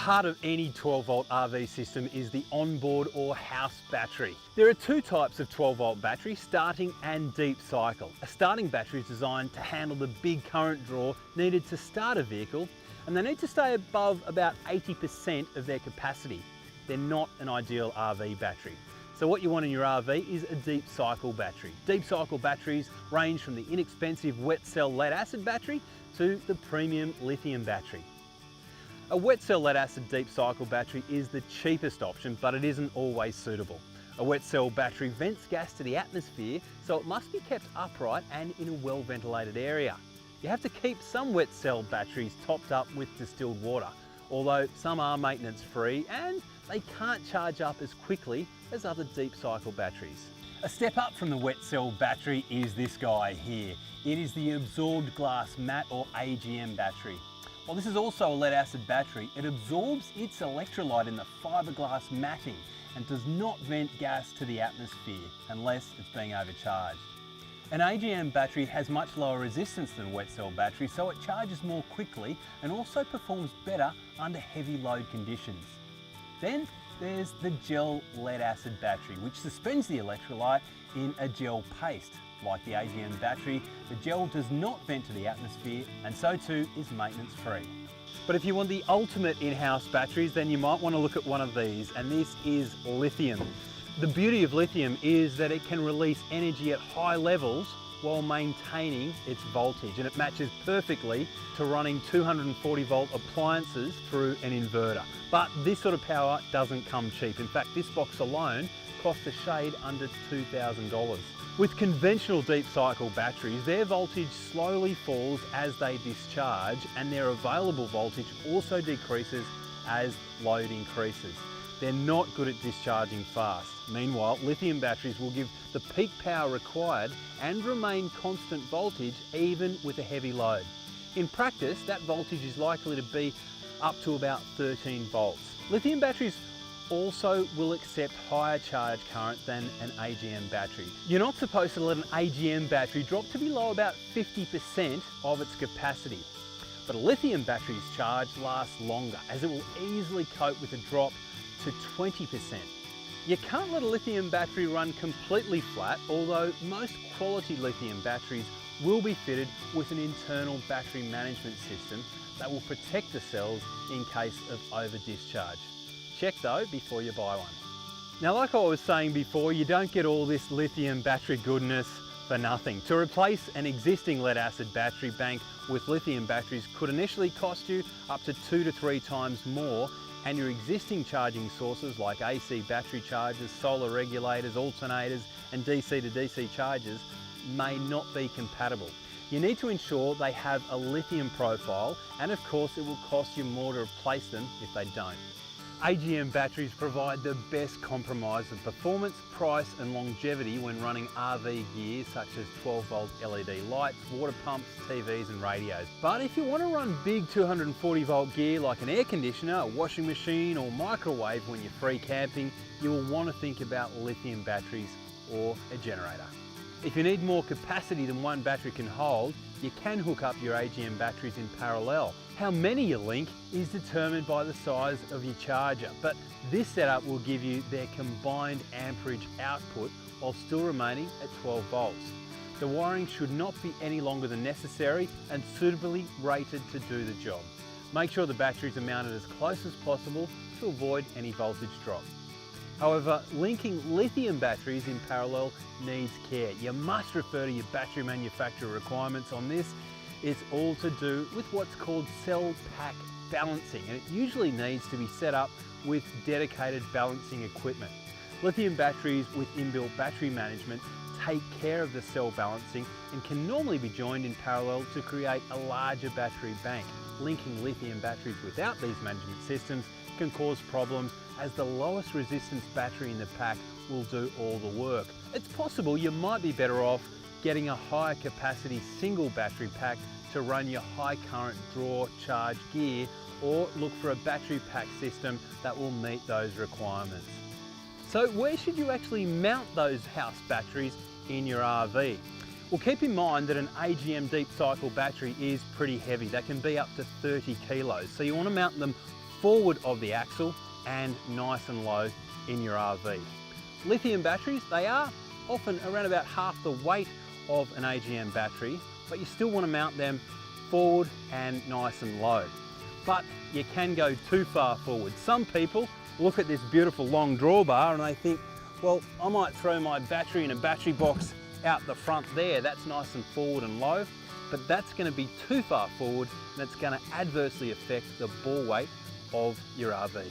heart of any 12-volt RV system is the onboard or house battery. There are two types of 12-volt battery, starting and deep cycle. A starting battery is designed to handle the big current draw needed to start a vehicle, and they need to stay above about 80% of their capacity. They're not an ideal RV battery. So what you want in your RV is a deep cycle battery. Deep cycle batteries range from the inexpensive wet cell lead acid battery to the premium lithium battery. A wet cell lead acid deep cycle battery is the cheapest option, but it isn't always suitable. A wet cell battery vents gas to the atmosphere, so it must be kept upright and in a well ventilated area. You have to keep some wet cell batteries topped up with distilled water, although some are maintenance free and they can't charge up as quickly as other deep cycle batteries. A step up from the wet cell battery is this guy here. It is the absorbed glass mat or AGM battery. While this is also a lead acid battery, it absorbs its electrolyte in the fiberglass matting and does not vent gas to the atmosphere unless it's being overcharged. An AGM battery has much lower resistance than a wet cell battery, so it charges more quickly and also performs better under heavy load conditions. Then there's the gel lead acid battery, which suspends the electrolyte in a gel paste. Like the AGM battery, the gel does not vent to the atmosphere and so too is maintenance free. But if you want the ultimate in-house batteries, then you might want to look at one of these, and this is lithium. The beauty of lithium is that it can release energy at high levels while maintaining its voltage, and it matches perfectly to running 240 volt appliances through an inverter. But this sort of power doesn't come cheap. In fact, this box alone costs a shade under $2,000. With conventional deep cycle batteries, their voltage slowly falls as they discharge, and their available voltage also decreases as load increases. They're not good at discharging fast. Meanwhile, lithium batteries will give the peak power required and remain constant voltage even with a heavy load. In practice, that voltage is likely to be up to about 13 volts. Lithium batteries also will accept higher charge current than an AGM battery. You're not supposed to let an AGM battery drop to below about 50% of its capacity. But a lithium battery's charge lasts longer, as it will easily cope with a drop to 20%. You can't let a lithium battery run completely flat, although most quality lithium batteries will be fitted with an internal battery management system that will protect the cells in case of over discharge. Check though before you buy one. Now, like I was saying before, you don't get all this lithium battery goodness for nothing. To replace an existing lead acid battery bank with lithium batteries could initially cost you up to 2 to 3 times more, and your existing charging sources like AC battery chargers, solar regulators, alternators and DC to DC chargers may not be compatible. You need to ensure they have a lithium profile, and of course it will cost you more to replace them if they don't. AGM batteries provide the best compromise of performance, price and longevity when running RV gear such as 12-volt LED lights, water pumps, TVs and radios. But if you want to run big 240-volt gear like an air conditioner, a washing machine or microwave when you're free camping, you will want to think about lithium batteries or a generator. If you need more capacity than one battery can hold, you can hook up your AGM batteries in parallel. How many you link is determined by the size of your charger, but this setup will give you their combined amperage output while still remaining at 12 volts. The wiring should not be any longer than necessary and suitably rated to do the job. Make sure the batteries are mounted as close as possible to avoid any voltage drop. However, linking lithium batteries in parallel needs care. You must refer to your battery manufacturer requirements on this. It's all to do with what's called cell pack balancing, and it usually needs to be set up with dedicated balancing equipment. Lithium batteries with inbuilt battery management take care of the cell balancing and can normally be joined in parallel to create a larger battery bank. Linking lithium batteries without these management systems can cause problems, as the lowest resistance battery in the pack will do all the work. It's possible you might be better off getting a higher capacity single battery pack to run your high current draw charge gear, or look for a battery pack system that will meet those requirements. So where should you actually mount those house batteries in your RV? Well, keep in mind that an AGM deep cycle battery is pretty heavy. They can be up to 30 kilos. So you want to mount them forward of the axle and nice and low in your RV. Lithium batteries, they are often around about half the weight of an AGM battery, but you still want to mount them forward and nice and low. But you can go too far forward. Some people look at this beautiful long drawbar and they think, well, I might throw my battery in a battery box out the front there. That's nice and forward and low, but that's going to be too far forward and it's going to adversely affect the bore weight of your RV.